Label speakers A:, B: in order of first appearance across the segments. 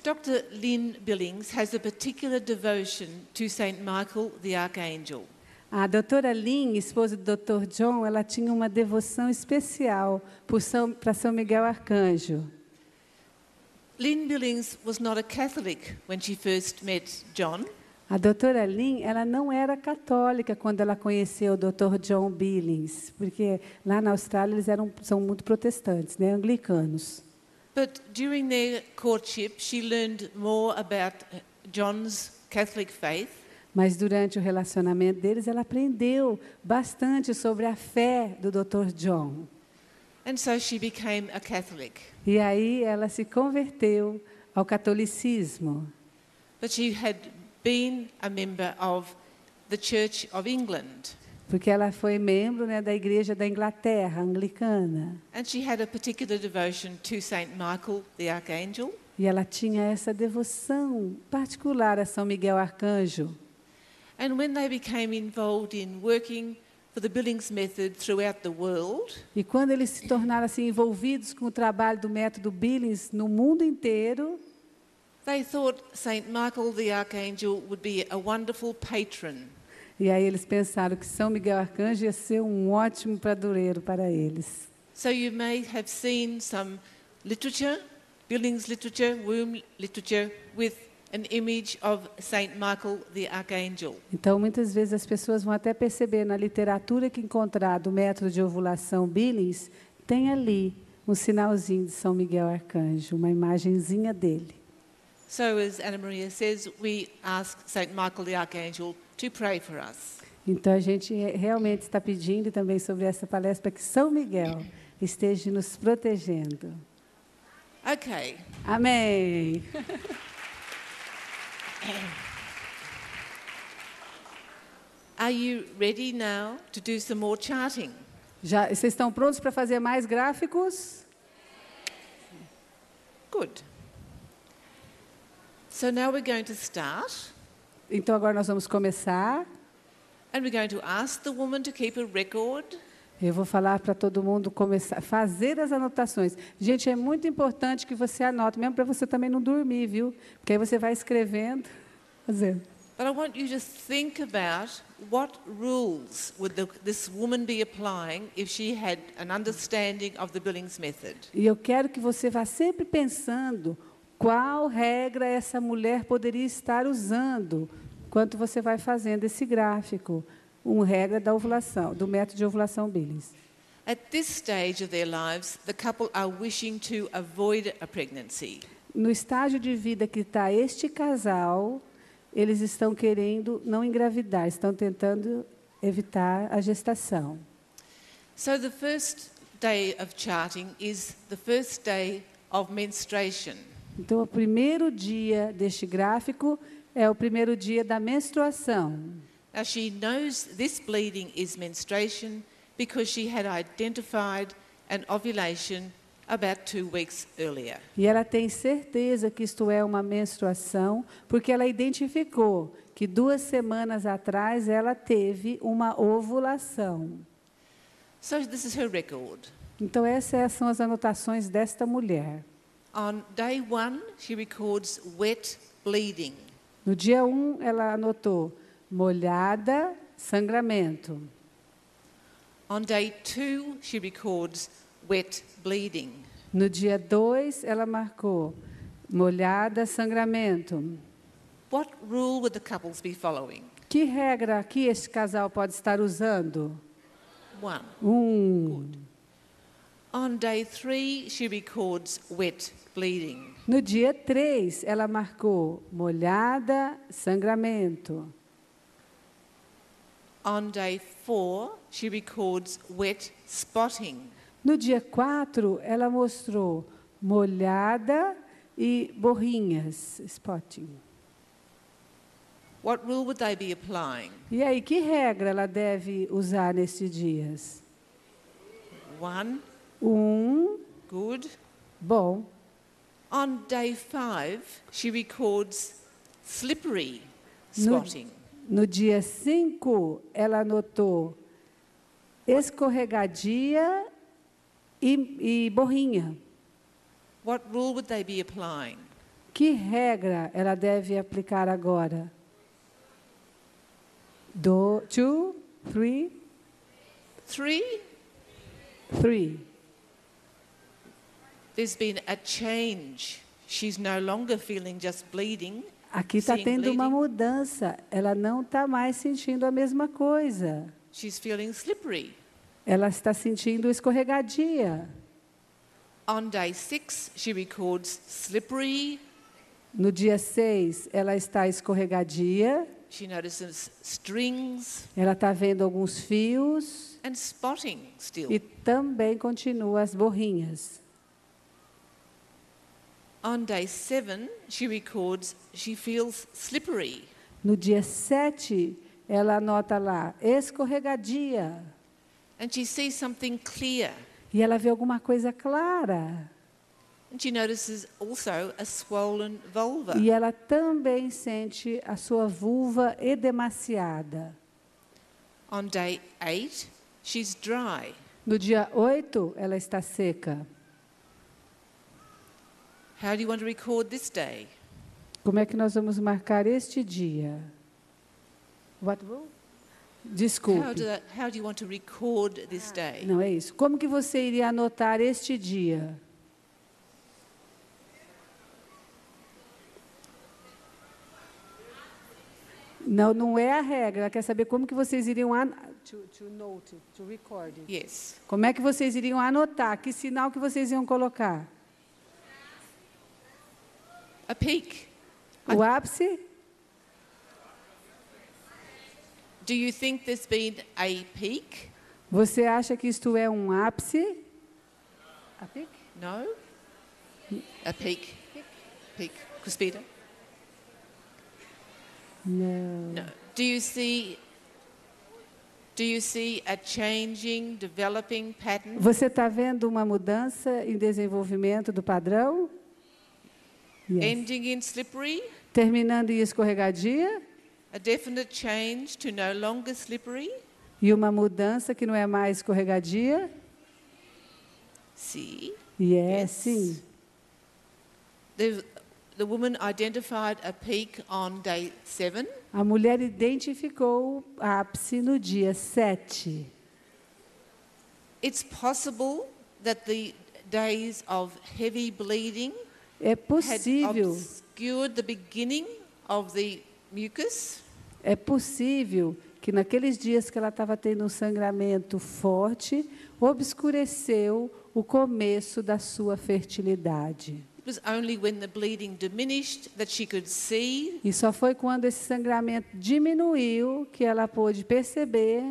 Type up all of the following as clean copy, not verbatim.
A: Dr. Lynn Billings has a particular devotion to Saint Michael the Archangel.
B: A doutora Lynn, esposa do Dr. John, ela tinha uma devoção especial para São Miguel Arcanjo.
A: Lynn Billings was not a Catholic when she first met John.
B: A doutora Lynn, ela não era católica quando ela conheceu o Dr. John Billings, porque lá na Austrália eles são muito protestantes, né, anglicanos.
A: But during their courtship, she learned more about John's Catholic faith.
B: Mas durante o relacionamento deles, ela aprendeu bastante sobre a fé do Dr. John.
A: And so she became a Catholic.
B: E aí ela se converteu ao catolicismo.
A: But she had been a member of the Church of England.
B: Porque ela foi membro, né, da Igreja da Inglaterra, anglicana.
A: And she had a particular devotion to Saint Michael the Archangel.
B: E ela tinha essa devoção particular a São Miguel Arcanjo.
A: And when they became involved in working for the Billings method throughout the world,
B: E quando eles se tornaram assim envolvidos com o trabalho do método Billings no mundo inteiro,
A: they thought Saint Michael the Archangel would be a wonderful patron.
B: e aí eles pensaram que São Miguel Arcanjo ia ser um ótimo padroeiro para eles.
A: So you may have seen some literature, Billings literature, womb literature, with an image of Saint Michael the Archangel.
B: Então, muitas vezes as pessoas vão até perceber na literatura que encontrar do método de ovulação Billings, tem ali um sinalzinho de São Miguel Arcanjo, uma imagenzinha dele.
A: So as Anna Maria says, we ask Saint Michael the Archangel to pray for us.
B: Então, a gente realmente está pedindo também sobre essa palestra para que São Miguel esteja nos protegendo.
A: Okay.
B: Amém.
A: Are you ready now to do some more charting?
B: Já, vocês estão prontos para fazer mais gráficos?
A: Good. So now we're going to start,
B: Então, agora nós vamos começar.
A: and we're going to ask the woman to keep a record.
B: Eu vou falar para todo mundo começar a fazer as anotações. Gente, é muito importante que você anote, mesmo para você também não dormir, viu? Porque aí você vai escrevendo, fazendo.
A: But I want you to think about what rules would this woman be applying if she had an understanding of the Billings method.
B: E eu quero que você vá sempre pensando qual regra essa mulher poderia estar usando enquanto você vai fazendo esse gráfico. Uma regra da ovulação, do método de ovulação Billings.
A: At this stage of their lives, the couple are wishing to avoid a pregnancy.
B: No estágio de vida que está este casal, eles estão querendo não engravidar, estão tentando evitar a gestação.
A: So the first day of charting is the first day of menstruation.
B: Então, o primeiro dia deste gráfico é o primeiro dia da menstruação.
A: Now she knows this bleeding is menstruation because she had identified an ovulation about 2 weeks earlier.
B: E ela tem certeza que isto é uma menstruação, porque ela identificou que 2 semanas atrás ela teve uma ovulação.
A: So this is her record.
B: Então, essas são as anotações desta mulher.
A: On day 1, she records wet bleeding.
B: No dia 1, ela anotou molhada, sangramento.
A: On day 2, she records wet bleeding.
B: No dia 2, ela marcou molhada, sangramento.
A: What rule would the couples be following?
B: Que regra aqui este casal pode estar usando?
A: 1. On day 3, she records wet bleeding.
B: No dia 3, ela marcou molhada, sangramento.
A: On day 4, she records wet spotting.
B: No dia 4, ela mostrou molhada e borrinhas, spotting.
A: What rule would they be applying?
B: E aí, que regra ela deve usar nestes dias?
A: 1,
B: 1,
A: good.
B: bom.
A: On day 5, she records slippery spotting.
B: No dia 5, ela anotou escorregadia e borrinha.
A: What rule would they be applying?
B: Que regra ela deve aplicar agora? 2, 3,
A: 3,
B: 3.
A: there's been a change. She's no longer feeling just bleeding.
B: Aqui está
A: seeing
B: tendo uma
A: bleeding.
B: mudança. Ela não está mais sentindo a mesma coisa.
A: She's feeling slippery.
B: Ela está sentindo escorregadia.
A: On day 6, she records slippery.
B: No dia 6, ela está escorregadia.
A: She notices strings
B: Ela está vendo alguns fios.
A: and spotting still.
B: E também continua as borrinhas.
A: On day 7, she records she feels slippery.
B: No dia 7, ela anota lá, escorregadia.
A: And she sees something clear.
B: E ela vê alguma coisa clara.
A: And she notices also a swollen vulva.
B: E ela também sente a sua vulva edemaciada.
A: On day 8, she's dry.
B: No dia 8, ela está seca.
A: How do you want to record this day?
B: Como é que nós vamos marcar este dia? What rule? Desculpe.
A: How do you want to record this day?
B: Não é isso. Como que você iria anotar este dia? Não, não é a regra. Ela quer saber como que vocês iriam to record.
A: Yes.
B: Como é que vocês iriam anotar? Que sinal que vocês iam colocar?
A: A peak.
B: O ápice?
A: Do you think there's been a peak?
B: Você acha que isto é um ápice? A peak?
A: No? A peak. Peak. Crispita?
B: Não.
A: No. Do you see a changing, developing pattern?
B: Você está vendo uma mudança em desenvolvimento do padrão? Yes.
A: Ending in slippery?
B: Terminando em escorregadia?
A: A definite change to no longer slippery?
B: E uma mudança que não é mais escorregadia?
A: See?
B: Yes, sim.
A: The woman identified a peak on day 7.
B: A mulher identificou o ápice no dia 7.
A: It's possible that the days of heavy bleeding
B: É
A: had
B: possível,
A: obscured the beginning of the mucus.
B: que naqueles dias que ela estava tendo um sangramento forte, obscureceu o começo da sua fertilidade.
A: It was only when the bleeding diminished that she could see.
B: E só foi quando esse sangramento diminuiu que ela pôde perceber.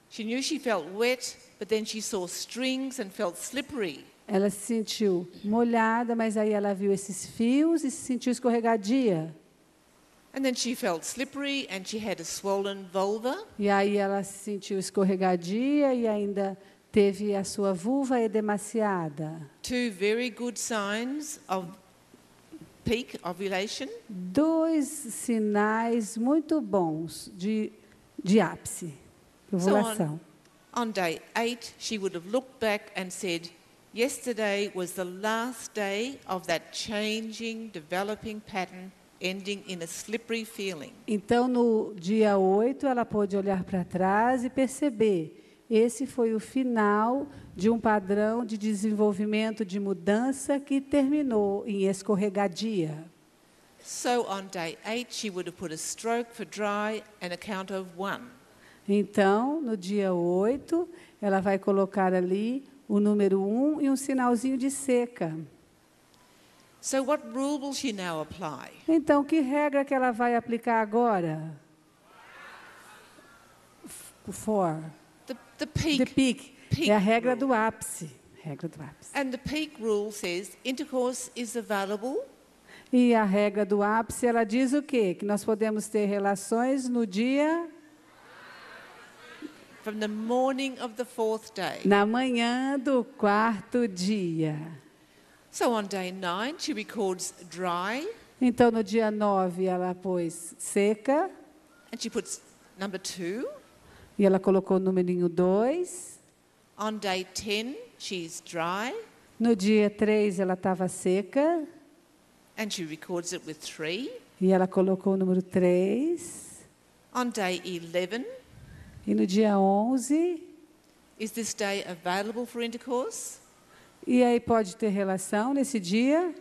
A: She knew she felt wet, but then she saw strings and felt slippery.
B: Ela se sentiu molhada, mas aí ela viu esses fios e se sentiu escorregadia.
A: And then she felt slippery and she had a swollen vulva.
B: E aí ela se sentiu escorregadia e ainda teve a sua vulva edemaciada.
A: 2 very good signs of peak ovulation.
B: 2 sinais muito bons de ápice, de
A: So
B: ovulação.
A: on day 8, she would have looked back and said, yesterday was the last day of that changing, developing pattern ending in a slippery feeling.
B: Então, no dia 8, ela pôde olhar para trás e perceber. Esse foi o final de um padrão de desenvolvimento de mudança que terminou em escorregadia.
A: So on day 8, she would have put a stroke for dry and a count of 1.
B: Então, no dia 8, ela vai colocar ali o número 1 e um sinalzinho de seca.
A: So what rule will she now apply?
B: Então, que regra que ela vai aplicar agora? 4.
A: The peak.
B: The peak.
A: Peak
B: É a regra
A: rule.
B: do ápice. Regra do ápice.
A: And the peak rule says intercourse is available
B: E a regra do ápice, ela diz o quê? Que nós podemos ter relações no dia,
A: from the morning of the 4th day.
B: na manhã do 4º dia.
A: So on day 9, she records dry
B: Então, no dia 9, ela pôs seca,
A: and she puts number 2.
B: e ela colocou o número 2.
A: On day 10, she's dry.
B: No dia 3, ela estava seca.
A: and she records it with 3.
B: E ela colocou o número 3.
A: On day 11,
B: E no dia 11,
A: is this day available for intercourse?
B: e aí pode ter relação nesse dia?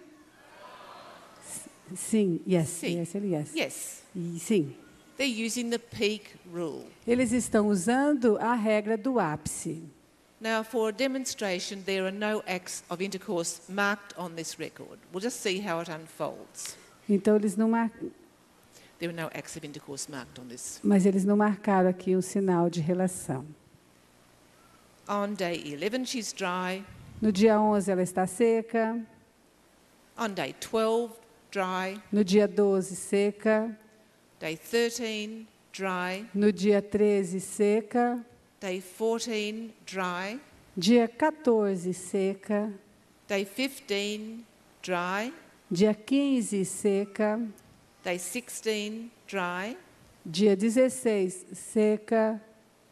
B: Sim, yes,
A: Sim.
B: yes, yes.
A: Yes.
B: E sim.
A: They're using the peak rule.
B: Eles estão usando a regra do ápice.
A: Now, for a demonstration, there are no acts of intercourse marked on this record. We'll just see how it unfolds.
B: Então eles não
A: There are no acts of intercourse marked on this.
B: mas eles não marcaram aqui um sinal de relação.
A: On day 11, she's dry.
B: No dia 11 ela está seca,
A: On day 12, dry.
B: no dia 12 seca,
A: Day 13, dry.
B: no dia 13 seca,
A: Day 14, dry.
B: dia 14 seca,
A: Day 15, dry.
B: dia 15 seca,
A: Day 16, dry.
B: dia 16 seca,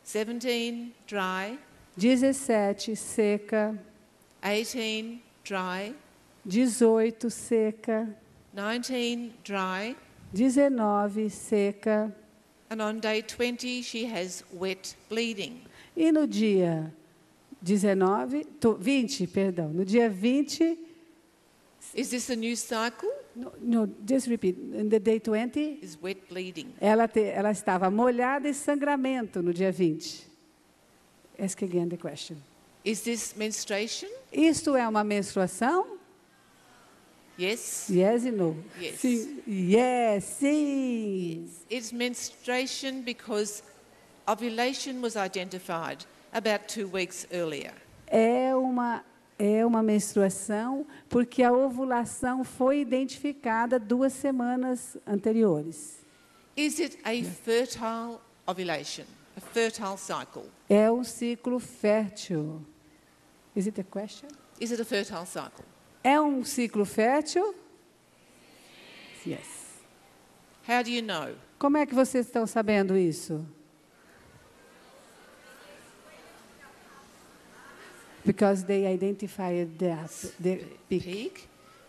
A: 17, dry.
B: 17 seca,
A: 18, dry.
B: 18 seca,
A: 19, dry.
B: 19 seca.
A: And on day 20, she has wet bleeding.
B: E no dia 20, perdão, no dia 20,
A: Is this a new cycle?
B: no, just repeat, in the day 20,
A: Is wet bleeding.
B: ela estava molhada e sangramento no dia 20. Ask again the question.
A: Is this menstruation?
B: Isto é uma menstruação?
A: Yes.
B: Yes e no?
A: Yes.
B: Sim. Yes, sim.
A: It's menstruation because ovulation was identified about 2 weeks earlier.
B: É uma menstruação porque a ovulação foi identificada 2 semanas anteriores.
A: Is it a fertile ovulation, a fertile cycle?
B: É um ciclo fértil. Is it a question?
A: Is it a fertile cycle?
B: É um ciclo fértil? Yes.
A: How do you know?
B: Como é que vocês estão sabendo isso? Because they identified the peak.
A: Peak?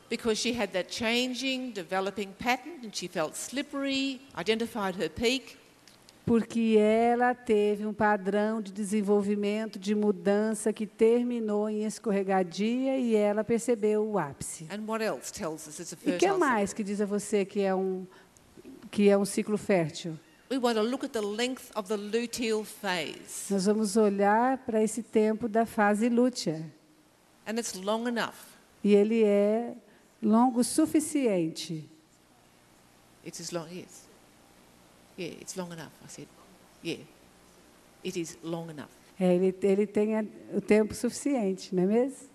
A: Because she had that changing, developing pattern and she felt slippery, identified her peak.
B: Porque ela teve um padrão de desenvolvimento, de mudança que terminou em escorregadia e ela percebeu o ápice.
A: And what else tells us it's a
B: E o
A: fertile
B: que
A: cycle?
B: mais que diz a você que é um ciclo fértil?
A: We want to look at the length of the luteal phase.
B: Nós vamos olhar para esse tempo da fase lútea.
A: And it's long enough.
B: E ele é longo o suficiente.
A: It's as long, yes. Yeah, it's long enough, I said. Yeah, it is long enough.
B: Ele tem o tempo suficiente, não é mesmo?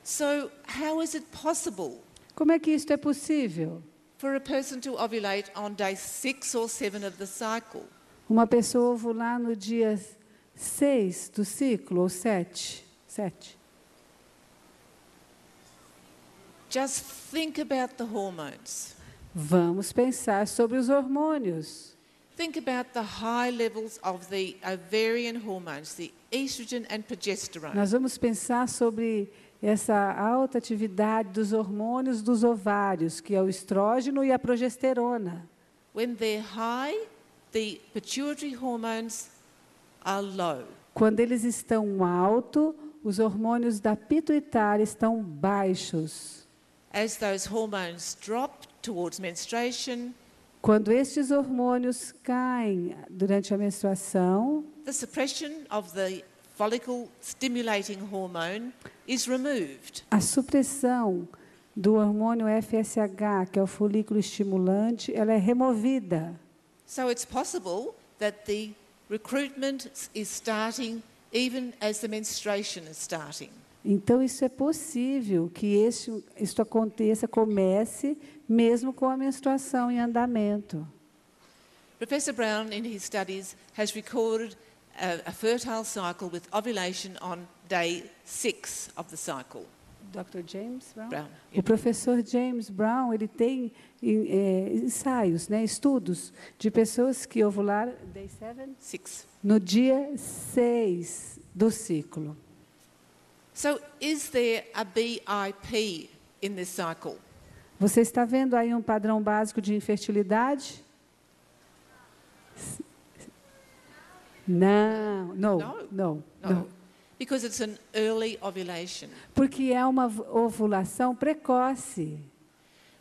A: So how is it possible
B: Como é que isto é possível?
A: for a person to ovulate on day 6 or 7 of the cycle?
B: Uma pessoa ovular no dia 6 do ciclo, ou 7.
A: Just think about the hormones.
B: Vamos pensar sobre os hormônios.
A: Think about the high levels of the ovarian hormones, the estrogen and progesterone.
B: Nós vamos pensar sobre essa alta atividade dos hormônios dos ovários, que é o estrógeno e a progesterona.
A: When they're high, the pituitary hormones are low.
B: Quando eles estão altos, os hormônios da pituitária estão baixos.
A: As those hormones drop towards menstruation,
B: Quando estes hormônios caem durante a menstruação,
A: the suppression of the follicle stimulating hormone is removed.
B: a supressão do hormônio FSH, que é o folículo estimulante, ela é removida.
A: So it's possible that the recruitment is starting even as the menstruation is starting.
B: Então, isso é possível que isto aconteça, comece, mesmo com a menstruação em
A: Professor Brown, in his studies, has recorded a fertile cycle with ovulation on day 6 of the cycle.
B: Dr. James Brown?
A: Brown.
B: O professor James Brown, ele tem ensaios, né, estudos de pessoas que ovularam day 7?
A: 6.
B: No dia 6 do ciclo.
A: So is there a BIP in this cycle?
B: Você está vendo aí um padrão básico de infertilidade? Não, não.
A: Because it's an early ovulation.
B: Porque é uma ovulação precoce.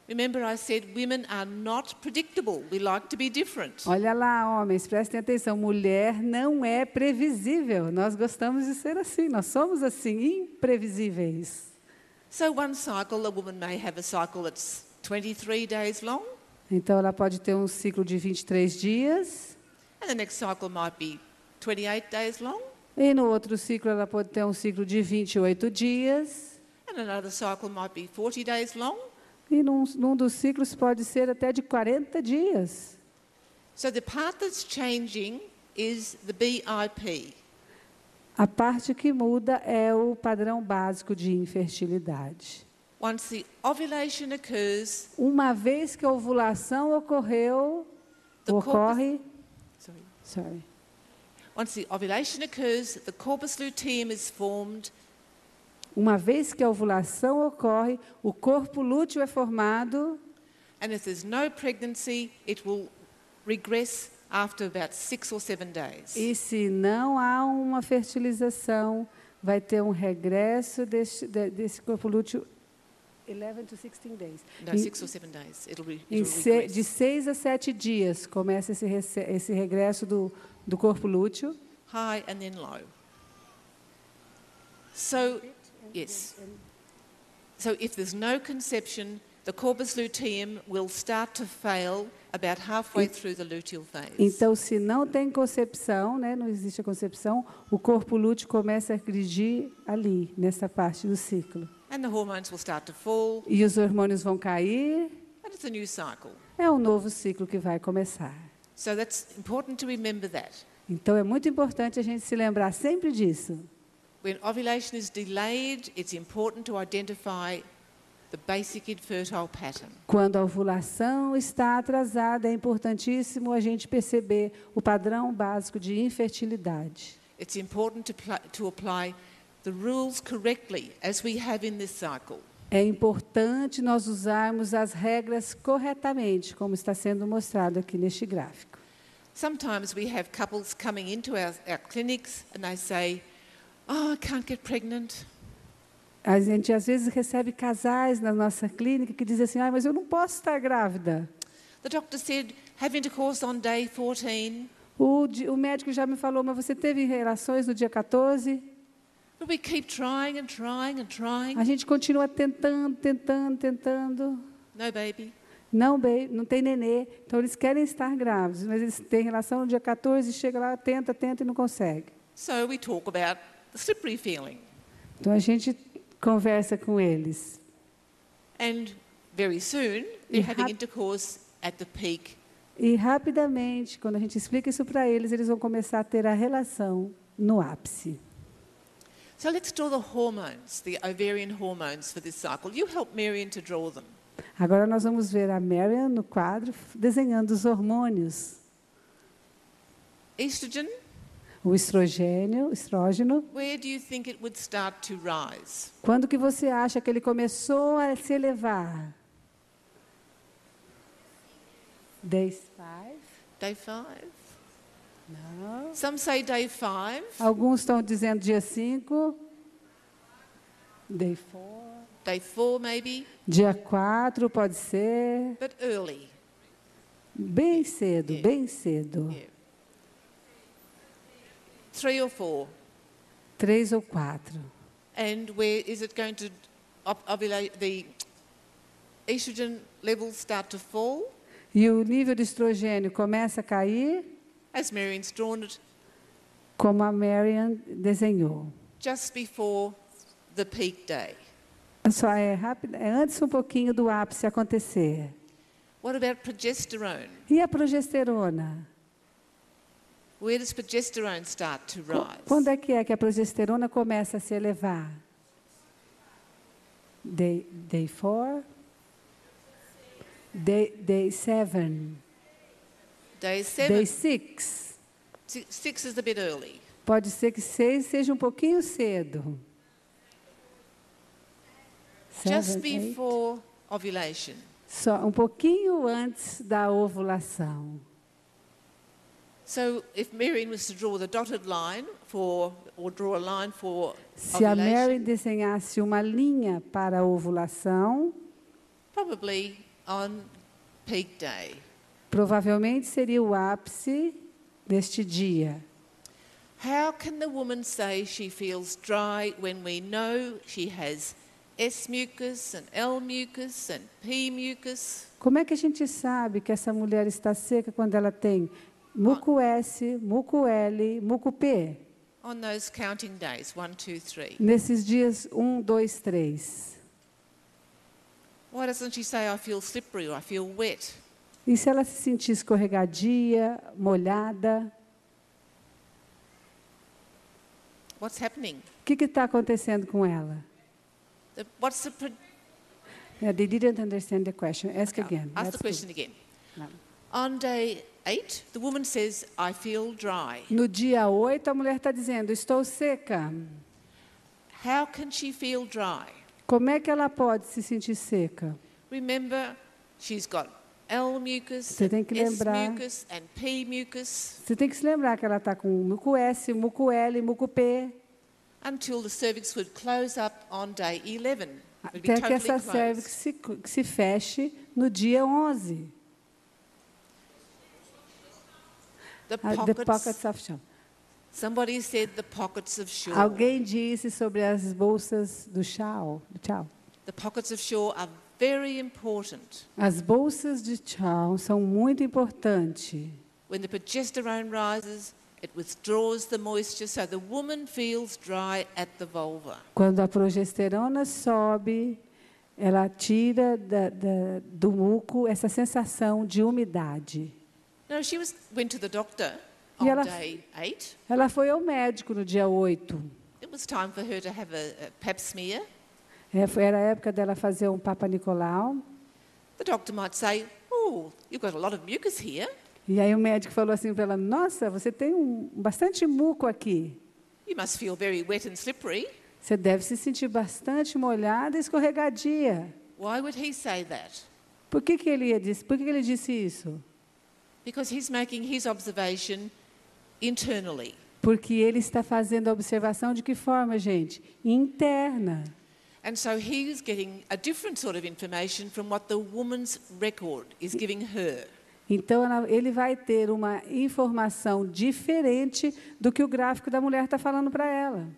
A: Remember I said women are not predictable. We like to be different.
B: Olha lá, homens, prestem atenção. Mulher não é previsível. Nós gostamos de ser assim. Nós somos assim, imprevisíveis.
A: So one cycle, a woman may have a cycle that's 23 days long.
B: Então, ela pode ter um ciclo de 23 dias.
A: And the next cycle might be 28 days long.
B: E no outro ciclo, ela pode ter um ciclo de 28 dias.
A: And another cycle might be 40 days long.
B: E num dos ciclos pode ser até de 40 dias.
A: So the part that's changing is the BIP.
B: A parte que muda é o padrão básico de infertilidade.
A: Once the ovulation occurs,
B: Uma vez que a ovulação ocorre,
A: once the ovulation occurs, the corpus luteum is formed.
B: Uma vez que a ovulação ocorre, o corpo lúteo é formado.
A: And if there's no pregnancy, it will regress after about 6 or 7 days.
B: E se não há uma fertilização, vai ter um regresso desse corpo lúteo 11 to 16 days.
A: No, 6 or 7 days. It'll
B: De
A: regress.
B: 6 a 7 dias começa esse regresso do corpo lúteo.
A: High and then low. So, yes. So if there's no conception, the corpus luteum will start to fail about halfway through the luteal phase.
B: Então, se não tem concepção, né, não existe a concepção, o corpo lúteo começa a agredir ali, nessa parte do ciclo.
A: And the hormones will start to fall,
B: E os hormônios vão cair,
A: and it's a new cycle.
B: é um novo ciclo que vai começar.
A: So that's important to remember that.
B: Então, é muito importante a gente se lembrar sempre disso.
A: When ovulation is delayed, it's important to identify the basic infertile pattern.
B: Quando a ovulação está atrasada, é importantíssimo a gente perceber o padrão básico de infertilidade.
A: It's important to apply the rules correctly, as we have in this cycle.
B: É importante nós usarmos as regras corretamente, como está sendo mostrado aqui neste gráfico.
A: Sometimes we have couples coming into our clinics and they say, "Oh, I can't get pregnant."
B: A gente às vezes recebe casais na nossa clínica que dizem assim, mas eu não posso estar grávida.
A: The doctor said, "Have intercourse on day 14."
B: O médico já me falou, mas você teve relações no dia 14?
A: But we keep trying and trying and trying.
B: A gente continua tentando.
A: No baby.
B: Não tem nenê. Então, eles querem estar grávidos, mas eles têm relação no dia 14, chega lá, tenta e não consegue.
A: So we talk about the slippery feeling.
B: Então, a gente conversa com eles.
A: And very soon, they're having intercourse at the peak.
B: E, rapidamente, quando a gente explica isso para eles, eles vão começar a ter a relação no ápice.
A: So let's draw the hormones, the ovarian hormones for this cycle. You help Marion to draw them.
B: Agora nós vamos ver a Marian no quadro desenhando os hormônios.
A: Estrogen.
B: O estrógeno.
A: Where do you think it would start to rise?
B: Quando que você acha que ele começou a se elevar? Day 5?
A: Day 5?
B: Não.
A: Some say day 5.
B: Alguns estão dizendo dia 5. Day 4.
A: Day 4 maybe.
B: Dia 4 pode ser.
A: But early.
B: Bem cedo, bem cedo.
A: Yeah. 3 or 4.
B: 3 ou 4.
A: And where is it going to ovulate? The estrogen levels start to fall.
B: E o nível de estrogênio começa a cair,
A: as Marion's drawn it,
B: como a Marian desenhou.
A: just before the peak day.
B: Só é rápido, é antes um pouquinho do ápice acontecer.
A: What about progesterone?
B: E a progesterona?
A: Where does progesterone start to rise?
B: Quando é que a progesterona começa a se elevar? Day 4? Day 7?
A: Day 7.
B: Day 6?
A: 6 is a bit early.
B: Pode ser que 6 seja um pouquinho cedo.
A: Just
B: 7, 8.
A: before ovulation.
B: só um pouquinho antes da ovulação.
A: So if Marion was to draw the dotted line or draw a line for
B: Se a Mary
A: ovulation,
B: desenhasse uma linha para a ovulação,
A: probably on peak day.
B: provavelmente seria o ápice deste dia.
A: How can the woman say she feels dry when we know she has S mucus and L mucus and P mucus?
B: Como é que a gente sabe que essa mulher está seca quando ela tem muco S, muco L, muco P?
A: On those counting days, 1, 2, 3.
B: Nesses dias 1, 2, 3.
A: Why doesn't she say, I feel slippery or I feel wet?
B: E se ela se sentir escorregadia, molhada,
A: What's happening?
B: o que está acontecendo com ela?
A: What's the...
B: Yeah, they didn't understand the question. Ask again.
A: Ask the
B: That's
A: question
B: good.
A: again.
B: No.
A: On day 8, the woman says, I feel dry.
B: No dia 8, a mulher está dizendo, estou seca.
A: How can she feel dry?
B: Como é que ela pode se sentir seca?
A: Remember, she's got L mucus,
B: Você tem que
A: S
B: lembrar.
A: mucus and P mucus
B: Você tem que se lembrar que ela está com muco S, muco L, muco P,
A: until the cervix would close up on day 11. It would be
B: até que
A: totally
B: essa
A: closed.
B: cervix se feche no dia 11.
A: The
B: The
A: pockets,
B: pockets of chão.
A: somebody said the pockets of shore.
B: Alguém disse sobre as bolsas do chão.
A: The pockets of shore are very important.
B: As bolsas de chão são muito importantes.
A: When the progesterone rises, it withdraws the moisture, so the woman feels dry at the vulva.
B: Quando a progesterona sobe, ela tira do muco essa sensação de umidade.
A: No, she went to the doctor
B: E
A: on
B: ela-
A: day 8.
B: Ela foi ao médico no dia 8.
A: It was time for her to have a pap smear.
B: Era a época dela fazer um Papa Nicolau.
A: The doctor might say, oh, you've got a lot of mucus here.
B: E aí o médico falou assim para ela, nossa, você tem bastante muco aqui.
A: You must feel very wet and slippery.
B: Você deve se sentir bastante molhada e escorregadia.
A: Why would he say that?
B: Por que ele disse isso?
A: Because he's making his observation internally.
B: Porque ele está fazendo a observação de que forma, gente? Interna.
A: And so he's getting a different sort of information from what the woman's record is giving her.
B: Então, ele vai ter uma informação diferente do que o gráfico da mulher está falando para ela.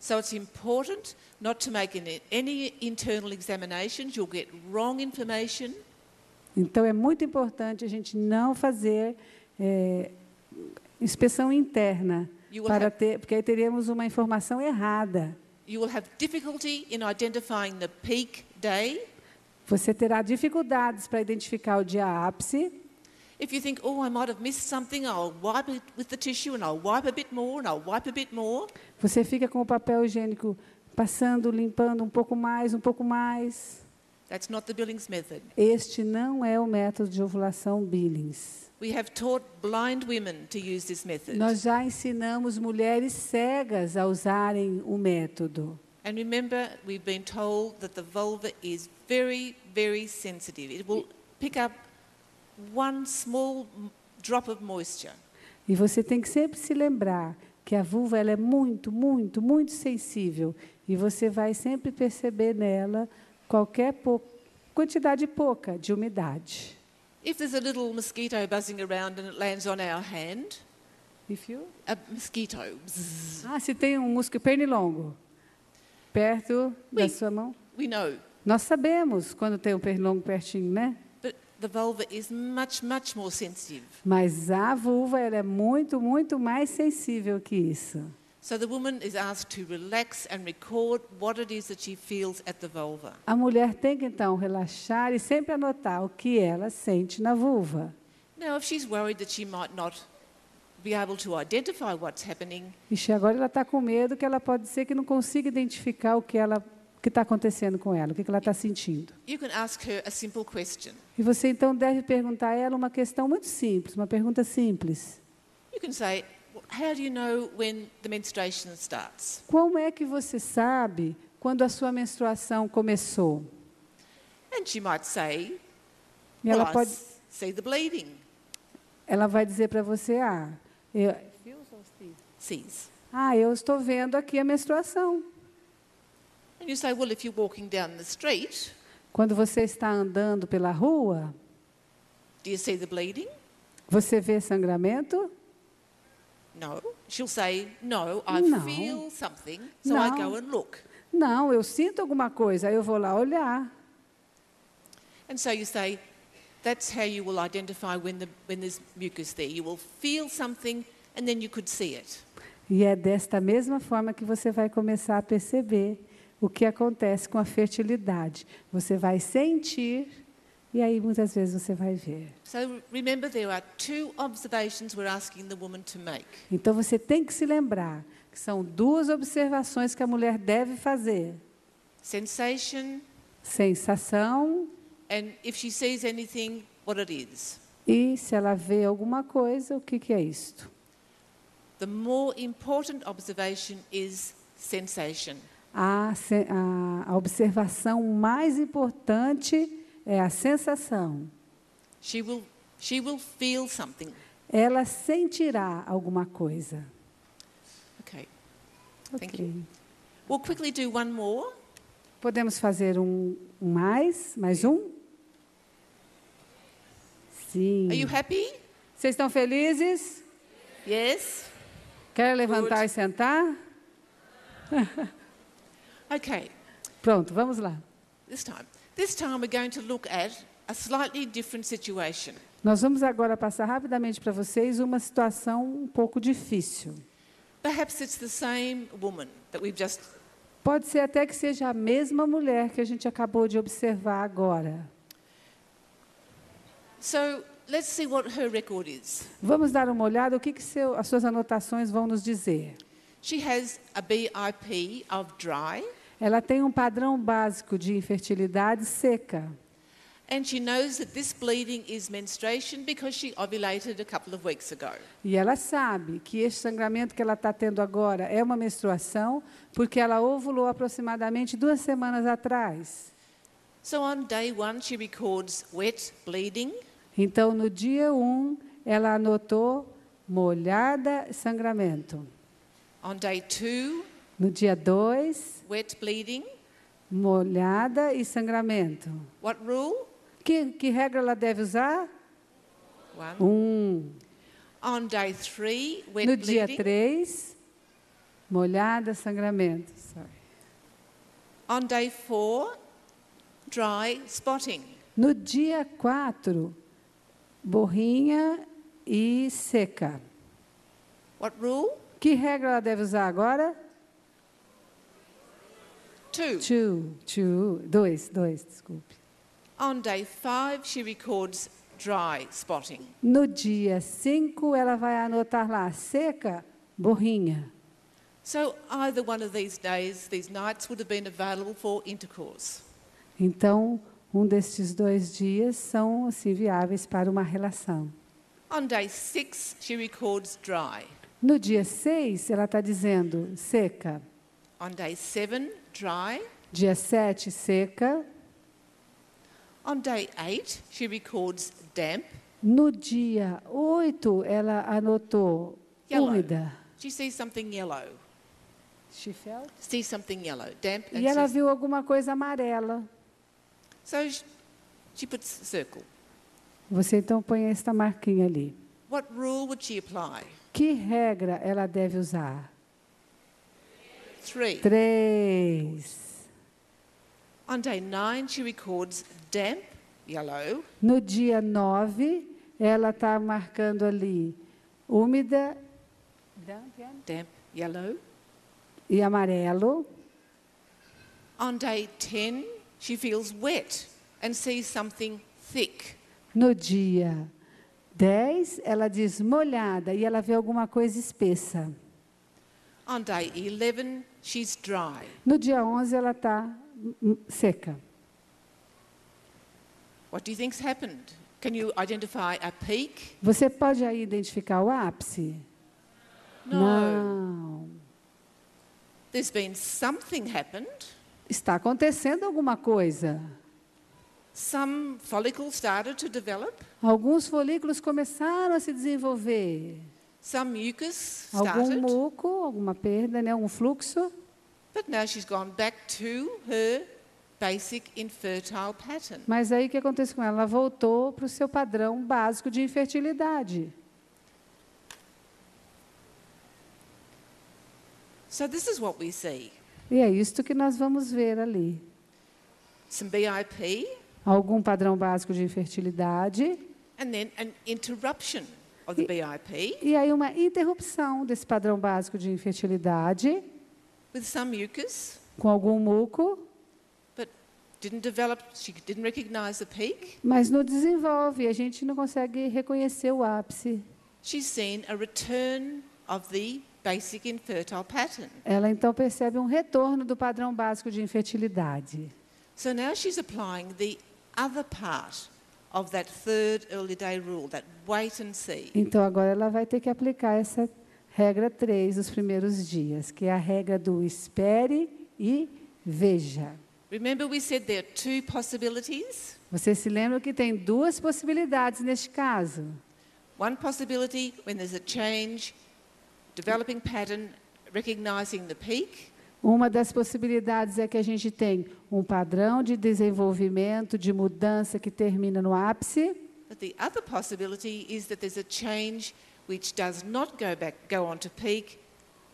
A: So it's important not to make any internal examinations. You'll get wrong information.
B: Então, é muito importante a gente não fazer inspeção interna, porque aí teríamos uma informação errada.
A: You will have difficulty in identifying the peak day.
B: Você terá dificuldades para identificar o dia ápice.
A: If you think, oh, I might have missed something, I'll wipe it with the tissue and I'll wipe a bit more and I'll wipe a bit more.
B: Você fica com o papel higiênico passando, limpando um pouco mais, um pouco mais.
A: That's not the Billings method.
B: Este não é o método de ovulação Billings.
A: We have taught blind women to use this method.
B: Nós já ensinamos mulheres cegas a usarem o método.
A: And remember, we've been told that the vulva is very, very sensitive. It will pick up one small drop of moisture.
B: E você tem que sempre se lembrar que a vulva ela é muito, muito, muito sensível. E você vai sempre perceber nela qualquer quantidade pouca de umidade.
A: If there's a little mosquito buzzing around and it lands on our hand, a mosquito, bzzz,
B: Se tem um mosquito pernilongo perto da sua mão.
A: we know.
B: Nós sabemos quando tem um pernilongo pertinho, né?
A: But the vulva is much, much more sensitive.
B: Mas a vulva ela é muito, muito mais sensível que isso.
A: So the woman is asked to relax and record what it is that she feels at the vulva.
B: A mulher tem que, então, relaxar e sempre anotar o que ela sente na vulva.
A: Now, if she's worried that she might not be able to identify what's happening,
B: Ixi, agora ela está com medo que ela pode ser que não consiga identificar o que está acontecendo com ela, o que ela está sentindo.
A: you can ask her a simple question.
B: E você, então, deve perguntar a ela uma questão muito simples, uma pergunta simples.
A: You can say, how do you know when the menstruation starts?
B: Como é que você sabe quando a sua menstruação começou?
A: And she might say,
B: E
A: Well,
B: ela
A: I
B: pode,
A: see the bleeding.
B: ela vai dizer para você,
A: Sees.
B: eu estou vendo aqui a menstruação.
A: And you say, well, if you're walking down the street,
B: Quando você está andando pela rua,
A: do you see the bleeding?
B: você vê sangramento?
A: No. She'll say, no, I
B: Não.
A: feel something, so I
B: Não.
A: go and look.
B: Não, eu sinto alguma coisa, aí eu vou lá olhar.
A: And so you say, that's how you will identify when there's mucus there. You will feel something and then you could see it.
B: E é desta mesma forma que você vai começar a perceber o que acontece com a fertilidade. Você vai sentir e aí muitas vezes você vai ver.
A: So remember, there are two observations we're asking the woman to make.
B: Então você tem que se lembrar que são duas observações que a mulher deve fazer:
A: Sensation,
B: sensação
A: and if she sees anything, what it is.
B: e se ela vê alguma coisa, o que é isto?
A: The more important observation is sensation.
B: A observação mais importante é a sensação.
A: She will feel something.
B: Ela sentirá alguma coisa.
A: Okay. Thank
B: Ok.
A: you. We'll quickly do one more.
B: Podemos fazer mais um? Sim.
A: Are you happy?
B: Vocês estão felizes?
A: Yes?
B: Quer levantar
A: Good.
B: e sentar?
A: Okay.
B: Pronto, vamos lá.
A: This time we're going to look at a slightly different situation.
B: Nós vamos agora passar rapidamente para vocês uma situação um pouco difícil.
A: Perhaps it's the same woman that we've just...
B: Pode ser até que seja a mesma mulher que a gente acabou de observar agora.
A: So let's see what her record is.
B: Vamos dar uma olhada, o que as suas anotações vão nos dizer.
A: She has a BIP of dry,
B: Ela tem um padrão básico de infertilidade seca.
A: and she knows that this bleeding is menstruation because she ovulated a couple of weeks ago.
B: E ela sabe que este sangramento que ela está tendo agora é uma menstruação, porque ela ovulou aproximadamente 2 semanas atrás.
A: So on day 1, she records wet bleeding.
B: Então, no dia 1, ela anotou molhada sangramento.
A: On day 2,
B: No dia 2,
A: wet bleeding.
B: molhada e sangramento.
A: What rule?
B: Que regra ela deve usar?
A: 1.
B: 1.
A: On day 3, wet
B: No dia
A: bleeding.
B: 3, molhada, sangramento. Sorry.
A: On day 4, dry spotting.
B: No dia 4, borrinha e seca.
A: What rule?
B: Que regra ela deve usar agora?
A: 2.
B: 2, desculpe.
A: On day 5, she records dry spotting.
B: No dia 5, ela vai anotar lá, seca, borrinha.
A: So either one of these days, these nights would have been available for intercourse.
B: Então, um destes 2 dias são assim, viáveis para uma relação.
A: On day 6, she records dry.
B: No dia 6, ela está dizendo seca.
A: On day 7, dry.
B: Dia 7, seca.
A: On day 8, she records damp.
B: No dia 8, ela anotou
A: Yellow.
B: úmida.
A: She sees something yellow.
B: She felt?
A: Sees something yellow, damp.
B: E ela viu alguma coisa amarela.
A: So she puts a circle.
B: Você então põe esta marquinha ali.
A: What rule would she apply?
B: Que regra ela deve usar?
A: 3.
B: 3.
A: On day 9, she records damp, yellow.
B: No dia 9, ela está marcando ali úmida
A: Damp, yellow.
B: e amarelo.
A: On day 10, she feels wet and sees something thick.
B: No dia 10, ela diz molhada e ela vê alguma coisa espessa.
A: On day 11, she's dry.
B: No dia 11, ela está seca.
A: What do you think's happened? Can you identify a peak?
B: Você pode aí identificar o ápice? Não.
A: There's been something happened.
B: Está acontecendo alguma coisa.
A: Some follicles started to develop.
B: Alguns folículos começaram a se desenvolver.
A: Some mucus
B: Algum
A: started.
B: muco, alguma perda, né? Um fluxo.
A: But now she's gone back to her basic infertile pattern.
B: Mas aí o que acontece com ela? Ela voltou para o seu padrão básico de infertilidade.
A: So this is what we see.
B: E é isto que nós vamos ver ali.
A: Some BIP
B: Algum padrão básico de infertilidade.
A: and then an interruption of the BIP
B: E aí uma interrupção desse padrão básico de infertilidade,
A: with some mucus,
B: com algum muco,
A: but didn't develop, she didn't recognize the peak.
B: mas não desenvolve, a gente não consegue reconhecer o ápice.
A: She's seen a return of the basic infertile pattern.
B: Ela então percebe um retorno do padrão básico de infertilidade.
A: So now she's applying the other part of that third early day rule, that wait and see.
B: Então agora ela vai ter que aplicar essa regra 3 nos primeiros dias, que é a regra do espere e veja.
A: Remember we said there are two possibilities?
B: Você se lembra que tem duas possibilidades neste caso?
A: One possibility when there's a change, developing pattern, recognizing the peak.
B: Uma das possibilidades é que a gente tem um padrão de desenvolvimento, de mudança que termina no ápice.
A: But the other possibility is that there's a change which does not go on to peak.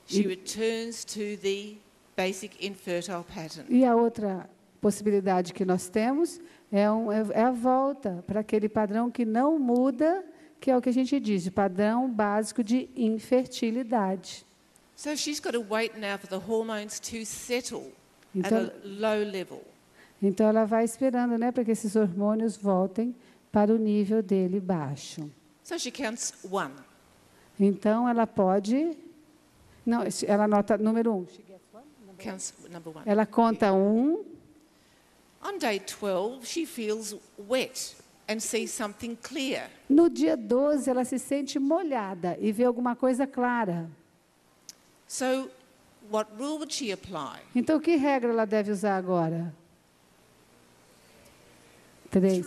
A: She returns to the basic infertile pattern.
B: E a outra possibilidade que nós temos é a volta para aquele padrão que não muda, que é o que a gente diz, de padrão básico de infertilidade.
A: So she's got to wait now for the hormones to settle at
B: Então,
A: a low level.
B: então ela vai esperando, né, para que esses hormônios voltem para o nível dele baixo.
A: So she counts 1.
B: Então ela pode, não, ela anota número 1.
A: Counts number 1.
B: Ela conta 1.
A: On day 12, she feels wet and sees something clear.
B: No dia 12 ela se sente molhada e vê alguma coisa clara.
A: So what rule would she apply?
B: Então que regra ela deve usar agora? 3.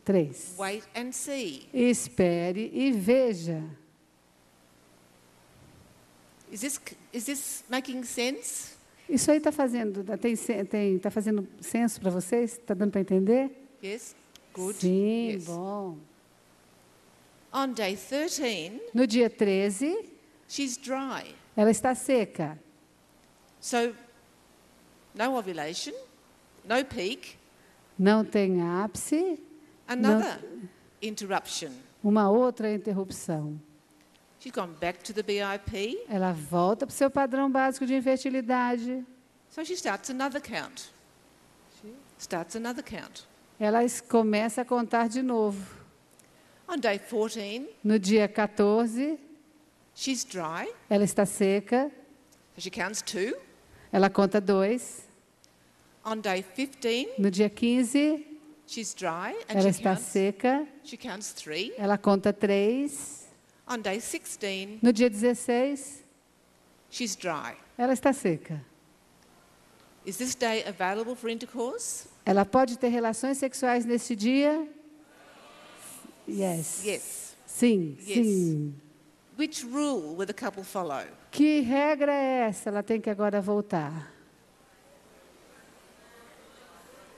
B: 3.
A: Wait and see.
B: Espere e veja.
A: Is this making sense?
B: Isso aí está fazendo, tá fazendo senso para vocês? Está dando para entender?
A: Yes? Good.
B: Sim,
A: Yes.
B: bom.
A: On day 13,
B: No dia 13,
A: she's dry.
B: ela está seca.
A: So no ovulation, no peak,
B: Não tem ápice,
A: another interruption.
B: uma outra interrupção.
A: She's gone back to the BIP,
B: Ela volta para o seu padrão básico de infertilidade.
A: so she starts another count. Starts another count.
B: Ela começa a contar de novo.
A: On day 14,
B: No dia 14,
A: she's dry,
B: ela está seca.
A: so she counts 2.
B: Ela conta 2.
A: On day 15,
B: No dia 15,
A: she's dry and
B: ela está seca.
A: she counts 3.
B: Ela conta 3.
A: On day 16,
B: No dia 16,
A: she's dry.
B: ela está seca.
A: Is this day available for intercourse?
B: Ela pode ter relações sexuais nesse dia? Yes.
A: Yes.
B: Sim,
A: Yes.
B: sim.
A: Which rule will the couple follow?
B: Que regra é essa? Ela tem que agora voltar.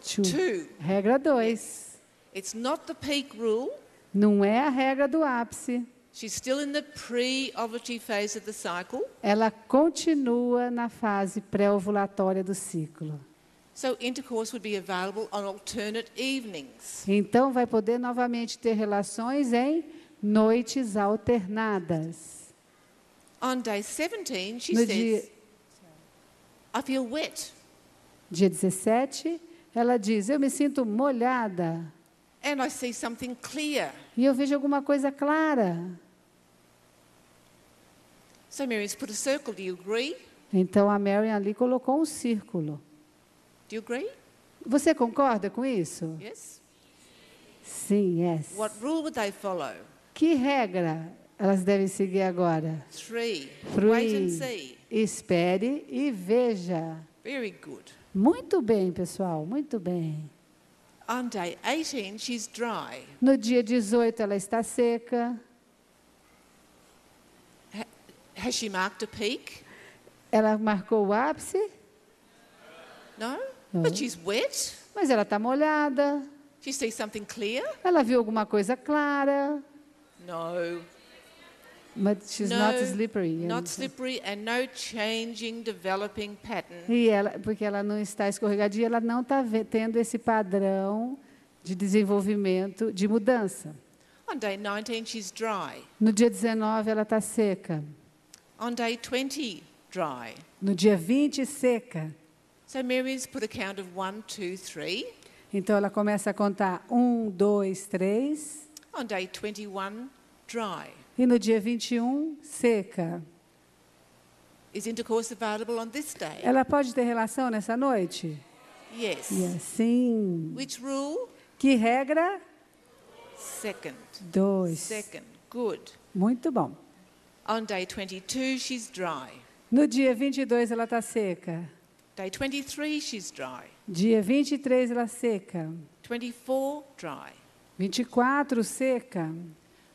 A: 2.
B: Regra 2.
A: It's not the peak rule.
B: Não é a regra do ápice.
A: She's still in the pre-ovulatory phase of the cycle.
B: Ela continua na fase pré-ovulatória do ciclo.
A: So intercourse would be available on alternate evenings.
B: Então, vai poder novamente ter relações em noites alternadas.
A: On day 17, she
B: No
A: says,
B: dia,
A: I feel wet
B: dia 17, ela diz, eu me sinto molhada
A: and I see something clear.
B: e eu vejo alguma coisa clara.
A: So Mary's put a circle. Do you agree?
B: Então, a Mary ali colocou um círculo.
A: Do you agree?
B: Você concorda com isso?
A: Yes?
B: Sim, yes.
A: What rule would they follow?
B: Que regra elas devem seguir agora?
A: 3. Wait and
B: 3.
A: see.
B: Espere e veja.
A: Very good.
B: Muito bem, pessoal, muito bem.
A: On day 18, she's dry.
B: No dia 18, ela está seca.
A: Has she marked a peak?
B: Ela marcou o ápice,
A: No?
B: No.
A: But she's wet.
B: mas ela está molhada.
A: She sees something clear?
B: Ela viu alguma coisa clara,
A: No.
B: but she's
A: No,
B: not slippery.
A: not slippery and no changing, developing pattern.
B: E ela, porque ela não está escorregadia, ela não está tendo esse padrão de desenvolvimento, de mudança.
A: On day 19, she's dry.
B: No dia 19, ela está seca.
A: On day 20, dry.
B: No dia 20, seca.
A: So Mary's put a count of 1, 2, 3.
B: Então, ela começa a contar 1, 2, 3.
A: On day 21, dry.
B: E no dia 21, seca.
A: Is intercourse available on this day?
B: Ela pode ter relação nessa noite?
A: Yes.
B: E assim.
A: Which rule?
B: Que regra?
A: Second.
B: 2.
A: Second. Good.
B: Muito bom.
A: On day 22, she's dry.
B: No dia 22, ela está seca.
A: Day 23, she's dry.
B: Dia 23, ela seca.
A: 24, dry.
B: 24, seca.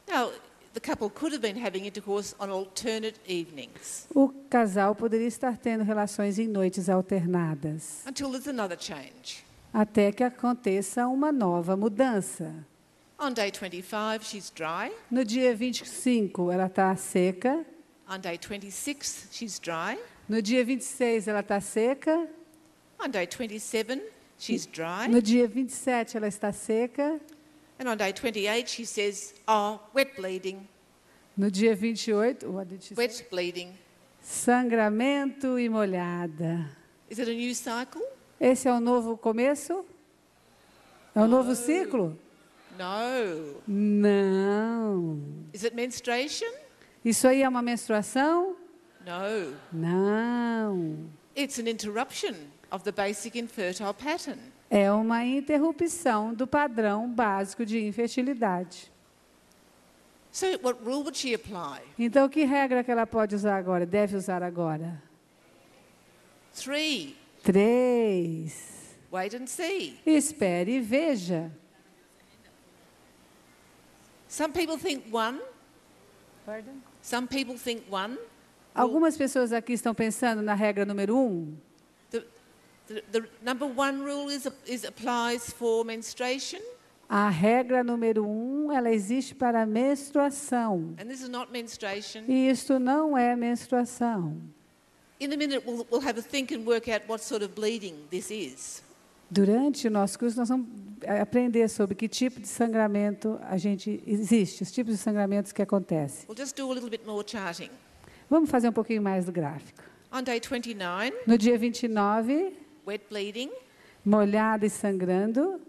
A: Now, the couple could have been having intercourse on alternate evenings
B: O casal poderia estar tendo relações em noites alternadas,
A: until there's another change.
B: até que aconteça uma nova mudança.
A: On day 25, she's dry.
B: No dia 25, ela está seca.
A: On day 26, she's dry.
B: No dia 26, ela está seca.
A: On day 27, she's dry.
B: No dia 27, ela está seca.
A: And on day 28, she says, oh, wet bleeding,
B: No dia 28, what did she say?
A: wet bleeding.
B: Sangramento e molhada.
A: Is it a new cycle?
B: Esse é o novo começo? É o novo ciclo?
A: No.
B: Não.
A: Is it menstruation?
B: Isso aí é uma menstruação?
A: No.
B: Não.
A: It's an interruption of the basic infertile pattern.
B: É uma interrupção do padrão básico de infertilidade.
A: So what rule would she apply?
B: Então, que regra que ela pode usar agora? Deve usar agora?
A: 3.
B: 3.
A: Wait and see.
B: Espere e veja.
A: Some people think 1. Some people think 1.
B: Algumas pessoas aqui estão pensando na regra número 1.
A: The number 1 rule applies for menstruation.
B: A regra número 1, ela existe para a menstruação.
A: And this is not menstruation.
B: E isto não é menstruação.
A: In a minute, we'll have a think and work out what sort of bleeding this is.
B: Durante o nosso curso, nós vamos aprender sobre que tipo de sangramento existe, os tipos de sangramentos que acontecem.
A: We'll just do a little bit more charting.
B: Vamos fazer um pouquinho mais do gráfico.
A: On day 29,
B: No dia 29,
A: wet bleeding.
B: molhada e sangrando.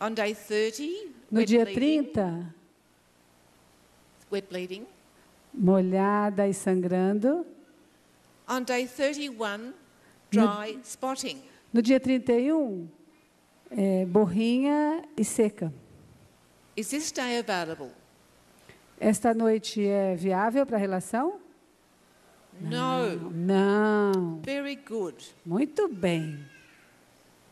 A: On day 30,
B: No
A: wet
B: dia
A: bleeding.
B: 30,
A: Wet bleeding.
B: molhada e sangrando.
A: On day 31, dry spotting.
B: No dia 31, borrinha e seca.
A: Is this day available?
B: Esta noite é viável para a relação?
A: No.
B: Não.
A: Very good.
B: Muito bem.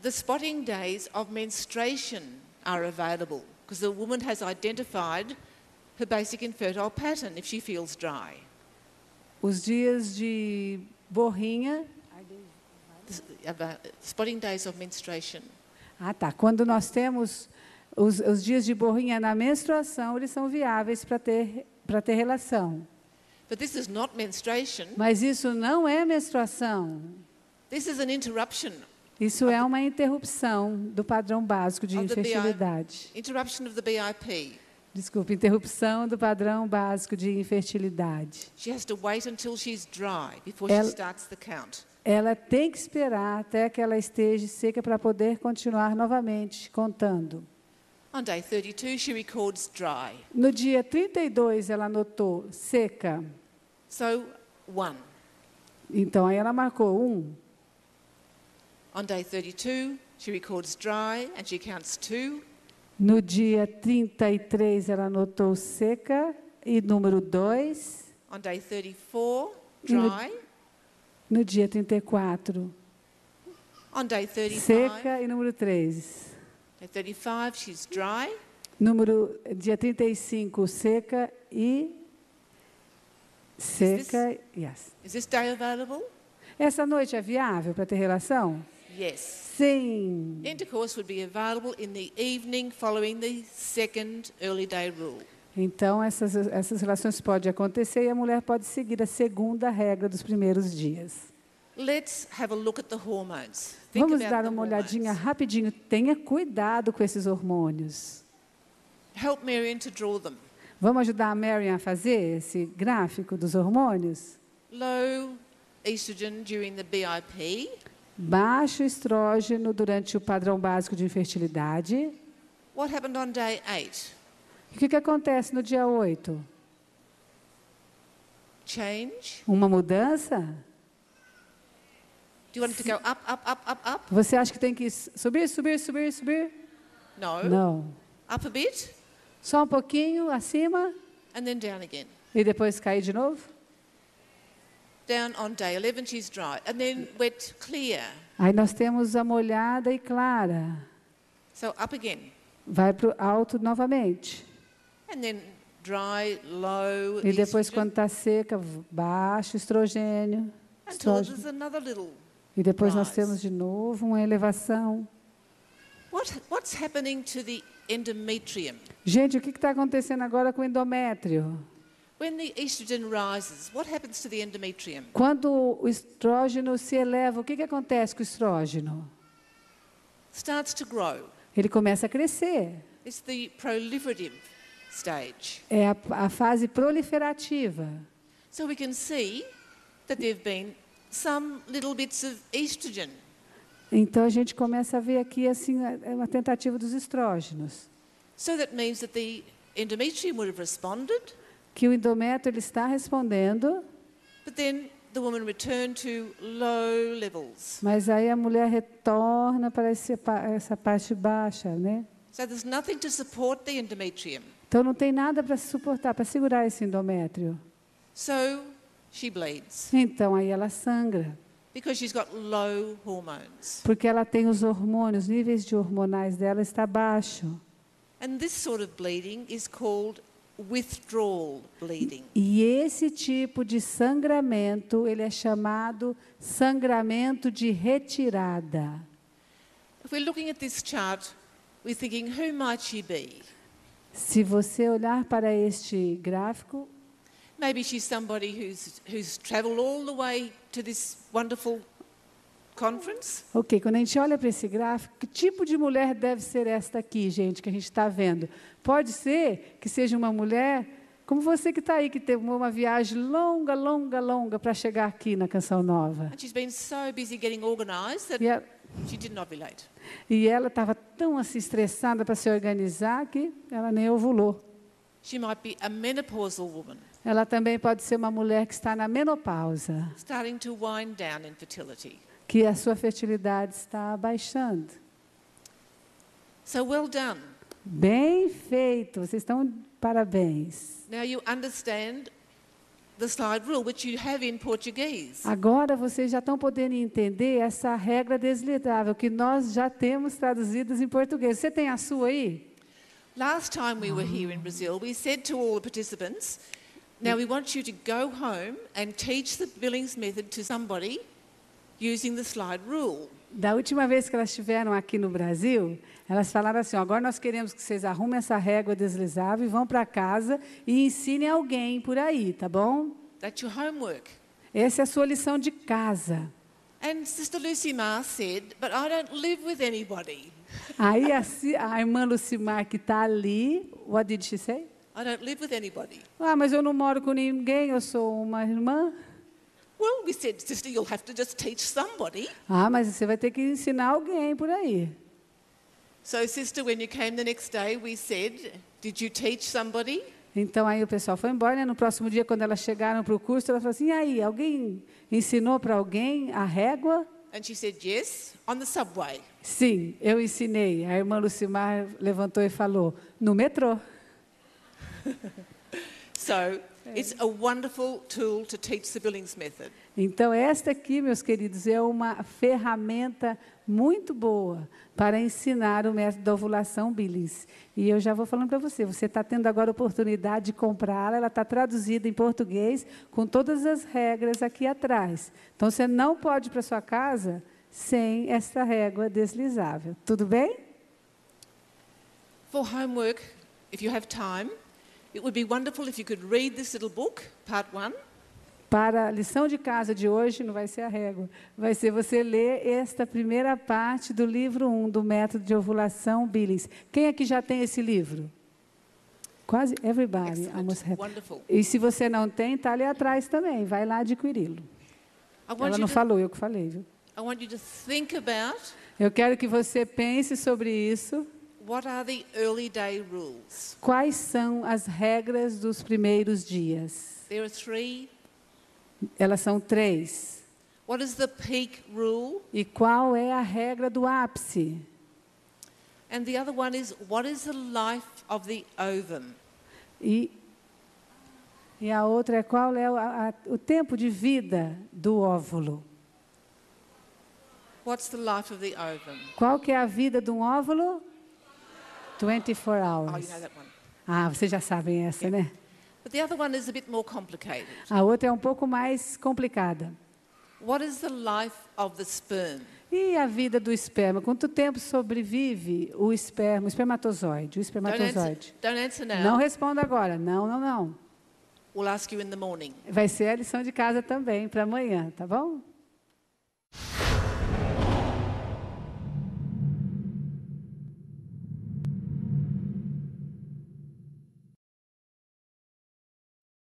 A: The spotting days of menstruation are available because the woman has identified her basic infertile pattern if she feels dry.
B: Os dias de borrinha.
A: Spotting days of menstruation.
B: Ah, tá. Quando nós temos os dias de borrinha na menstruação, eles são viáveis para ter relação.
A: But this is not menstruation.
B: Mas isso não é menstruação.
A: This is an interruption.
B: Isso é uma interrupção do padrão básico de
A: Of the
B: infertilidade.
A: Interruption of the BIP.
B: Desculpe, interrupção do padrão básico de infertilidade.
A: She has to wait until she's dry before
B: Ela-
A: she starts the count.
B: Ela tem que esperar até que ela esteja seca para poder continuar novamente contando.
A: On day 32, she records dry.
B: No dia 32, ela anotou seca.
A: So, 1.
B: Então, aí ela marcou 1.
A: On day 32, she records dry and she counts 2.
B: No dia 33, ela anotou seca e número 2.
A: On day 34,
B: E no-
A: dry.
B: No dia 34,
A: On day 35,
B: seca. E número 3.
A: day 35, she's dry.
B: Dia 35, seca e... Seca, yes.
A: Is this day available?
B: Essa noite é viável para ter relação?
A: Yes.
B: Sim.
A: Intercourse would be available in the evening following the second early day rule.
B: Então, essas relações podem acontecer e a mulher pode seguir a segunda regra dos primeiros dias.
A: Let's have a look at the hormones. Think
B: Vamos
A: about
B: dar
A: the
B: uma olhadinha
A: hormones.
B: rapidinho. Tenha cuidado com esses hormônios.
A: Help Marion to draw them.
B: Vamos ajudar a Marian a fazer esse gráfico dos hormônios?
A: Low estrogen during the BIP.
B: Baixo estrógeno durante o padrão básico de infertilidade.
A: What happened on day 8?
B: O que acontece no dia 8?
A: Change.
B: Uma mudança?
A: Do you want it to go up, up, up, up, up?
B: Você acha que tem que subir, subir, subir, subir?
A: No.
B: Não.
A: Up a bit
B: Só um pouquinho acima
A: and then down again.
B: e depois cair de novo?
A: Down on day 11, she's dry. And then wet, clear.
B: Aí nós temos a molhada e clara.
A: So up again.
B: Vai para o alto novamente.
A: And then dry, low
B: E depois,
A: estrogen,
B: quando está seca, baixo estrogênio.
A: until
B: Estrógeno.
A: there's another little.
B: E depois nós
A: rise.
B: temos de novo uma elevação.
A: What's happening to the endometrium?
B: Gente, o que está acontecendo agora com o endométrio?
A: When the estrogen rises, what happens to the endometrium?
B: Quando o estrógeno se eleva, o que acontece com o estrógeno?
A: Starts to grow.
B: Ele começa a crescer.
A: It's the proliferative stage.
B: É a fase proliferativa.
A: So we can see that there have been some little bits of estrogen.
B: Então a gente começa a ver aqui assim é uma tentativa dos estrógenos,
A: So that means that the endometrium would have responded,
B: que o endométrio ele está respondendo,
A: but then the woman returned to low levels.
B: mas aí a mulher retorna para essa parte baixa, né?
A: So there's nothing to support the endometrium.
B: Então não tem nada para suportar, para segurar esse endométrio.
A: So she bleeds
B: Então aí ela sangra,
A: because she's got low hormones.
B: porque ela tem os hormônios, níveis de hormonais dela está baixo.
A: And this sort of bleeding is called withdrawal bleeding.
B: E esse tipo de sangramento, ele é chamado sangramento de retirada.
A: If we're looking at this chart, we're thinking, who might she be?
B: Se você olhar para este gráfico,
A: Maybe she's somebody who's travelled all the way to this wonderful conference.
B: ok, quando a gente olha para esse gráfico, que tipo de mulher deve ser esta aqui, gente, que a gente está vendo? Pode ser que seja uma mulher como você que está aí, que teve uma viagem longa, longa, longa para chegar aqui na Canção Nova.
A: And she's been so busy getting organised that she didn't ovulate.
B: E ela estava tão assim estressada para se organizar que ela nem ovulou.
A: She might be a menopausal woman,
B: Ela também pode ser uma mulher que está na menopausa,
A: starting to wind down in fertility.
B: que a sua fertilidade está baixando.
A: So well done.
B: Bem feito, vocês estão parabéns.
A: Now you understand the slide rule, which you have in Portuguese.
B: Agora vocês já estão podendo entender essa regra deslidável que nós já temos traduzidas em português. Você tem a sua aí?
A: Last time we were here in Brazil, we said to all the participants, now we want you to go home and teach the Billings method to somebody using the slide rule.
B: Da última vez que elas estiveram aqui no Brasil, elas falaram assim, ó, agora nós queremos que vocês arrumem essa régua deslizável e vão para casa e ensinem alguém por aí, tá bom?
A: That's your homework.
B: Essa é a sua lição de casa.
A: And Sister Lucy Marr said, but I don't live with anybody.
B: Aí a irmã Lucimar, que está ali, what did she say?
A: I don't live with anybody.
B: Ah, mas eu não moro com ninguém, eu sou uma irmã.
A: Well, we said, sister, you'll have to just teach somebody.
B: Ah, mas você vai ter que ensinar alguém por aí.
A: So, sister, when you came the next day, we said, did you teach somebody?
B: Então, aí o pessoal foi embora, né? No próximo dia, quando elas chegaram para o curso, ela falou assim, e aí, alguém ensinou para alguém a régua?
A: And she said, yes, on the subway.
B: Sim, eu ensinei. A irmã Lucimar levantou e falou, no metrô.
A: So, It's a wonderful tool to teach the Billings method.
B: Então, esta aqui, meus queridos, é uma ferramenta muito boa para ensinar o método da ovulação Billings. E eu já vou falando para você, você está tendo agora a oportunidade de comprá-la, ela está traduzida em português, com todas as regras aqui atrás. Então, você não pode ir para sua casa sem esta régua deslizável. Tudo bem?
A: For homework, if you have time, it would be wonderful if you could read this little book, part 1.
B: Para a lição de casa de hoje, não vai ser a régua, vai ser você ler esta primeira parte do livro 1 do método de ovulação Billings. Quem aqui já tem esse livro? Quase everybody.
A: Wonderful.
B: E se você não tem, está ali atrás também, vai lá adquiri-lo. Ela não falou, eu que falei, viu?
A: I want you to think about
B: Eu quero que você pense sobre isso.
A: what are the early day rules.
B: Quais são as regras dos primeiros dias?
A: There are 3.
B: Elas são 3.
A: What is the peak rule?
B: E qual é a regra do ápice?
A: And the other one is, what is the life of the ovum?
B: E a outra é qual é o tempo de vida do óvulo?
A: What's the life of the ovum?
B: Qual que é a vida de um óvulo? 24 hours.
A: Oh, you know that one.
B: Ah, vocês já sabem essa, né?
A: But the other one is a bit more complicated.
B: A outra é um pouco mais complicada.
A: What is the life of the sperm?
B: E a vida do esperma? Quanto tempo sobrevive o espermatozoide?
A: Don't answer now.
B: Não responda agora. Não, não, não.
A: We'll ask you in the morning.
B: Vai ser a lição de casa também, para amanhã, tá bom?